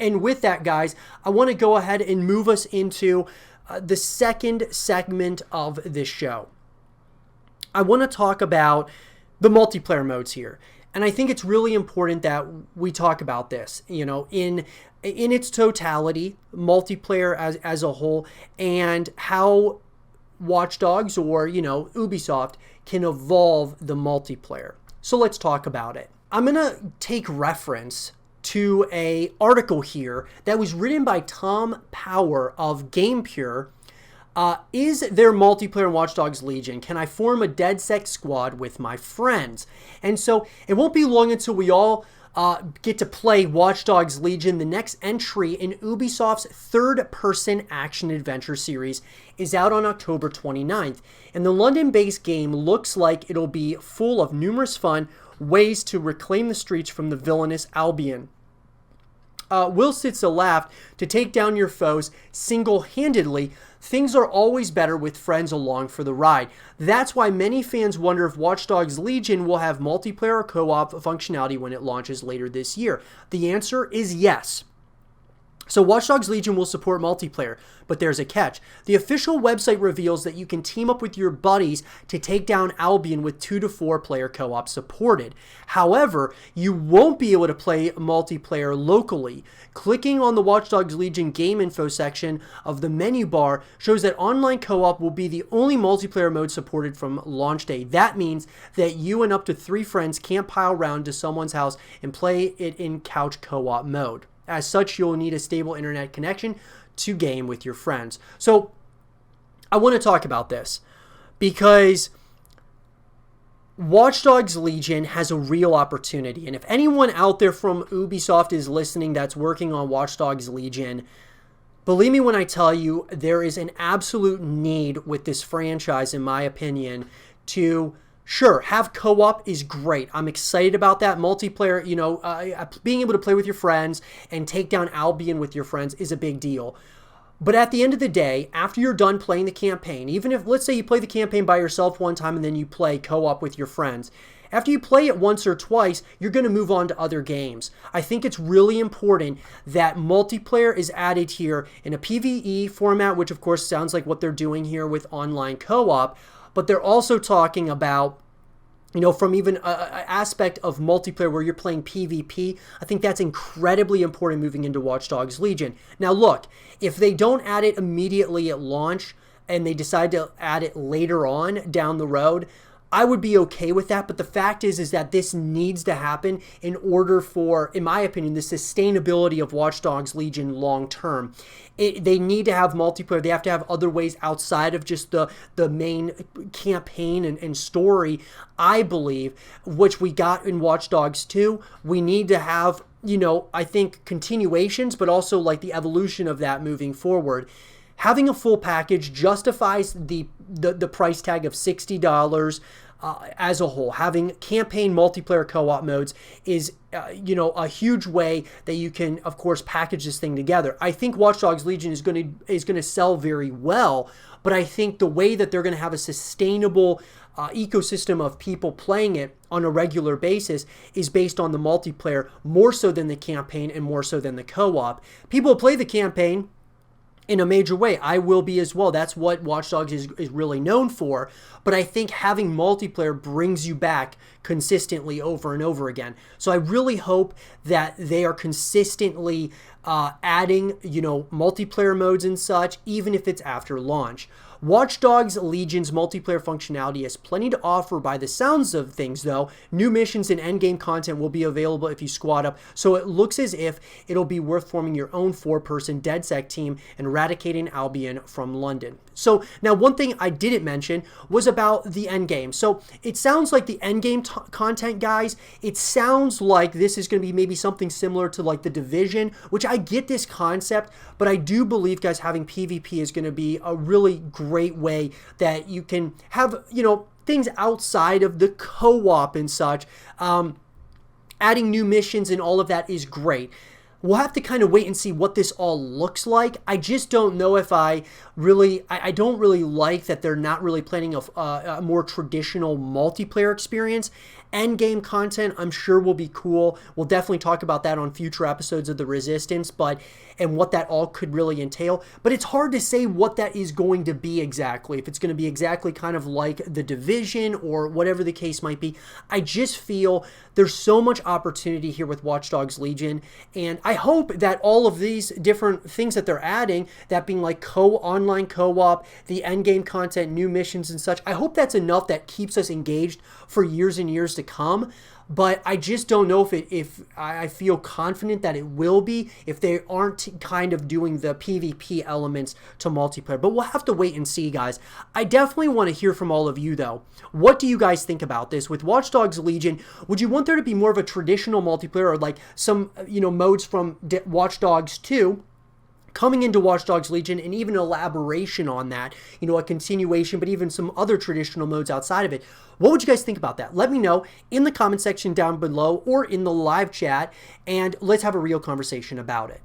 And with that, guys, I want to go ahead and move us into the second segment of this show. I want to talk about the multiplayer modes here. And I think it's really important that we talk about this, in its totality, multiplayer as a whole, and how Watch Dogs or, Ubisoft can evolve the multiplayer. So let's talk about it. I'm going to take reference to an article here that was written by Tom Power of GamePure. Is there multiplayer in Watch Dogs Legion? Can I form a DedSec squad with my friends? And so it won't be long until we all get to play Watch Dogs Legion. The next entry in Ubisoft's third-person action-adventure series is out on October 29th. And the London-based game looks like it'll be full of numerous fun ways to reclaim the streets from the villainous Albion. Will Sitza laughed, to take down your foes single-handedly. Things are always better with friends along for the ride. That's why many fans wonder if Watch Dogs Legion will have multiplayer or co-op functionality when it launches later this year. The answer is yes. So Watch Dogs Legion will support multiplayer, but there's a catch. The official website reveals that you can team up with your buddies to take down Albion with 2 to 4 player co-op supported. However, you won't be able to play multiplayer locally. Clicking on the Watch Dogs Legion game info section of the menu bar shows that online co-op will be the only multiplayer mode supported from launch day. That means that you and up to 3 friends can't pile around to someone's house and play it in couch co-op mode. As such, you'll need a stable internet connection to game with your friends. So I want to talk about this because Watch Dogs Legion has a real opportunity. And if anyone out there from Ubisoft is listening that's working on Watch Dogs Legion, believe me when I tell you there is an absolute need with this franchise, in my opinion, to sure, have co-op is great. I'm excited about that. Multiplayer, being able to play with your friends and take down Albion with your friends is a big deal. But at the end of the day, after you're done playing the campaign, even if, let's say you play the campaign by yourself one time and then you play co-op with your friends, after you play it once or twice, you're going to move on to other games. I think it's really important that multiplayer is added here in a PvE format, which of course sounds like what they're doing here with online co-op. But they're also talking about, from even an aspect of multiplayer where you're playing PvP. I think that's incredibly important moving into Watch Dogs Legion. Now look, if they don't add it immediately at launch and they decide to add it later on down the road, I would be okay with that, but the fact is that this needs to happen in order for, in my opinion, the sustainability of Watch Dogs Legion long term. They need to have multiplayer. They have to have other ways outside of just the main campaign and story, I believe, which we got in Watch Dogs 2. We need to have, I think continuations, but also like the evolution of that moving forward. Having a full package justifies the price tag of $60 as a whole. Having campaign multiplayer co-op modes is, a huge way that you can, of course, package this thing together. I think Watch Dogs Legion is going to sell very well, but I think the way that they're going to have a sustainable ecosystem of people playing it on a regular basis is based on the multiplayer more so than the campaign and more so than the co-op. People play the campaign in a major way. I will be as well. That's what Watch Dogs is really known for. But I think having multiplayer brings you back consistently over and over again. So I really hope that they are consistently adding, multiplayer modes and such, even if it's after launch. Watch Dogs Legion's multiplayer functionality has plenty to offer by the sounds of things, though. New missions and endgame content will be available if you squad up, so it looks as if it'll be worth forming your own 4-person DedSec team and eradicating Albion from London. So now one thing I didn't mention was about the endgame. So it sounds like the endgame content, guys, it sounds like this is going to be maybe something similar to like The Division, which I get this concept, but I do believe, guys, having PvP is going to be a really great way that you can have, things outside of the co-op and such. Adding new missions and all of that is great. we'll have to kind of wait and see what this all looks like. I just don't know if I don't really like that they're not really planning a more traditional multiplayer experience. End game content, I'm sure, will be cool. We'll definitely talk about that on future episodes of The Resistance, and what that all could really entail. But it's hard to say what that is going to be exactly. If it's going to be exactly kind of like The Division or whatever the case might be. I just feel there's so much opportunity here with Watch Dogs Legion, and I hope that all of these different things that they're adding, that being like online co-op, the end game content, new missions and such, I hope that's enough that keeps us engaged for years and years to come. But I just don't know if I feel confident that it will be if they aren't kind of doing the PvP elements to multiplayer. But we'll have to wait and see, guys. I definitely want to hear from all of you, though. What do you guys think about this? With Watch Dogs Legion, would you want there to be more of a traditional multiplayer, or like some, modes from Watch Dogs 2 coming into Watch Dogs Legion, and even elaboration on that, a continuation, but even some other traditional modes outside of it? What would you guys think about that? Let me know in the comment section down below or in the live chat, and let's have a real conversation about it.